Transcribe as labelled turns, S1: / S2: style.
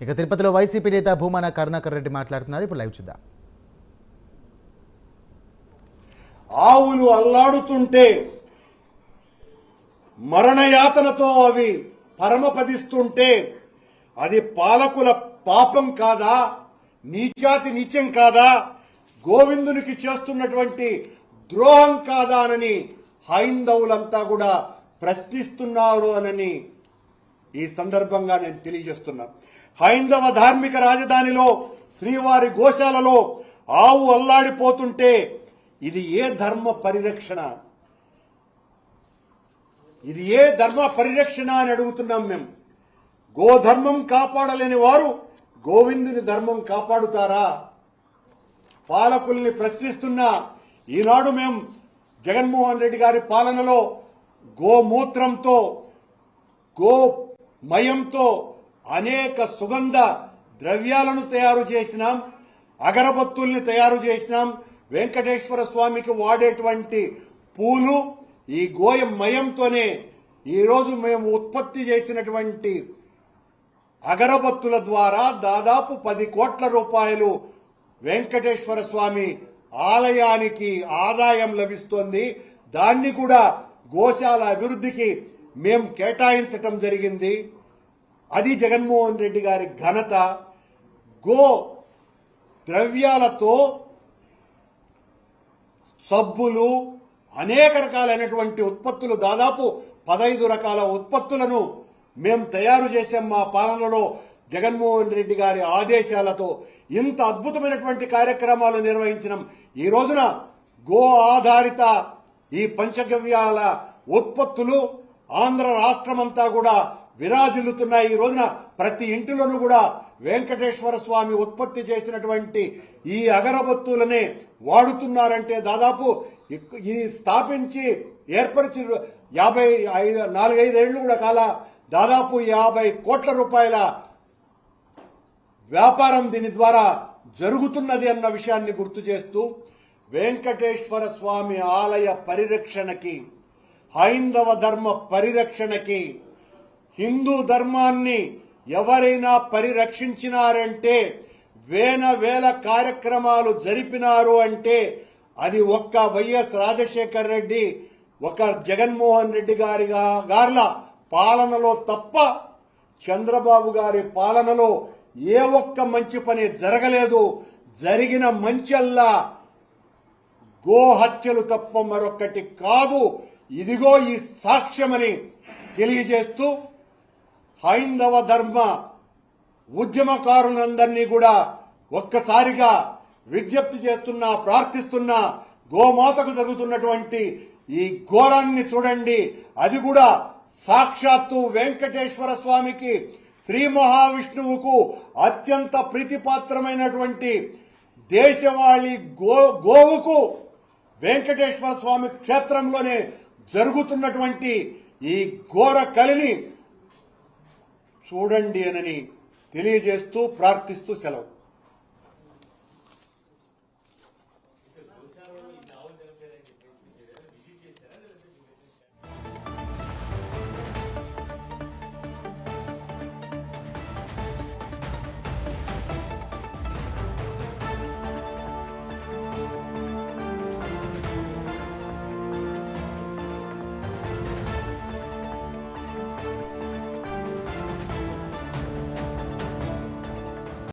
S1: ఇక తిరుపతిలో వైసీపీ నేత భూమన కరుణాకర్ రెడ్డి మాట్లాడుతున్నారు. ఇప్పుడు లైవ్ చూద్దాం.
S2: ఆవులు అల్లాడుతుంటే మరణయాతనతో అవి పరమపదిస్తుంటే అది పాలకుల పాపం కాదా, నీచాతి నీచం కాదా, గోవిందునికి చేస్తున్నటువంటి ద్రోహం కాదా అని హైందవులంతా కూడా ప్రశ్నిస్తున్నారు అని ఈ సందర్భంగా నేను తెలియజేస్తున్నా. హైందవ ధార్మిక రాజధానిలో శ్రీవారి గోశాలలో ఆవు అల్లాడిపోతుంటే ఇది ఏ ధర్మ పరిరక్షణ? ఇది ఏ ధర్మ పరిరక్షణ అని అడుగుతున్నాం మేము. గోధర్మం కాపాడలేని వారు గోవిందుని ధర్మం కాపాడుతారా? పాలకుల్ని ప్రశ్నిస్తున్నా. ఈనాడు మేము జగన్మోహన్ రెడ్డి గారి పాలనలో గోమూత్రంతో గోమయంతో అనేక సుగంధ ద్రవ్యాలను తయారు చేసినాం, అగరబత్తుల్ని తయారు చేసినాం. వెంకటేశ్వర స్వామికి వాడేటువంటి పూలు ఈ గోమయంతోనే ఈరోజు మేము ఉత్పత్తి చేసినటువంటి అగరబత్తుల ద్వారా దాదాపు 10 కోట్ల రూపాయలు వెంకటేశ్వర స్వామి ఆలయానికి ఆదాయం లభిస్తోంది. దాన్ని కూడా గోశాల అభివృద్ధికి మేం కేటాయించటం జరిగింది. అది జగన్మోహన్ రెడ్డి గారి ఘనత. గో ద్రవ్యాలతో సబ్బులు, అనేక రకాలైనటువంటి ఉత్పత్తులు, దాదాపు 15 రకాల ఉత్పత్తులను మేం తయారు చేశాం మా పాలనలో. జగన్మోహన్ రెడ్డి గారి ఆదేశాలతో ఇంత అద్భుతమైనటువంటి కార్యక్రమాలు నిర్వహించినాం. ఈ రోజున గో ఆధారిత ఈ పంచగవ్యాల ఉత్పత్తులు ఆంధ్ర రాష్ట్రమంతా కూడా విరాజిల్లుతున్నాయి. ఈ రోజున ప్రతి ఇంటిలోనూ కూడా వెంకటేశ్వర స్వామి ఉత్పత్తి చేసినటువంటి ఈ అగరబత్తులనే వాడుతున్నారంటే దాదాపు ఈ స్థాపించి ఏర్పరిచి 4-5 ఏళ్లు కూడా కాల దాదాపు 50 కోట్ల రూపాయల వ్యాపారం దీని ద్వారా జరుగుతున్నది అన్న విషయాన్ని గుర్తు చేస్తూ వెంకటేశ్వర స్వామి ఆలయ పరిరక్షణకి, హైందవ ధర్మ పరిరక్షణకి, హిందూ ధర్మాన్ని ఎవరైనా పరిరక్షించినారంటే, వేల కార్యక్రమాలు జరిపినారు అంటే అది ఒక్క వైఎస్ రాజశేఖర్ రెడ్డి, ఒక జగన్మోహన్ రెడ్డి గార్ల పాలనలో తప్ప చంద్రబాబు గారి పాలనలో ఏ ఒక్క మంచి పని జరగలేదు. జరిగిన మంచల్లా గోహత్యలు తప్ప మరొకటి కాదు. ఇదిగో ఈ సాక్ష్యమని తెలియజేస్తూ హైందవ ధర్మ ఉద్యమకారులందరినీ కూడా ఒక్కసారిగా విజ్ఞప్తి చేస్తున్నా, ప్రార్థిస్తున్నా. గోమాతకు జరుగుతున్నటువంటి ఈ ఘోరాన్ని చూడండి. అది కూడా సాక్షాత్తు వెంకటేశ్వర స్వామికి, శ్రీ మహావిష్ణువుకు అత్యంత ప్రీతిపాత్రమైనటువంటి దేశవాళి గోవుకు వెంకటేశ్వర స్వామి క్షేత్రంలోనే జరుగుతున్నటువంటి ఈ ఘోర కలిని చూడండి అని తెలియజేస్తూ ప్రార్థిస్తూ సెలవు.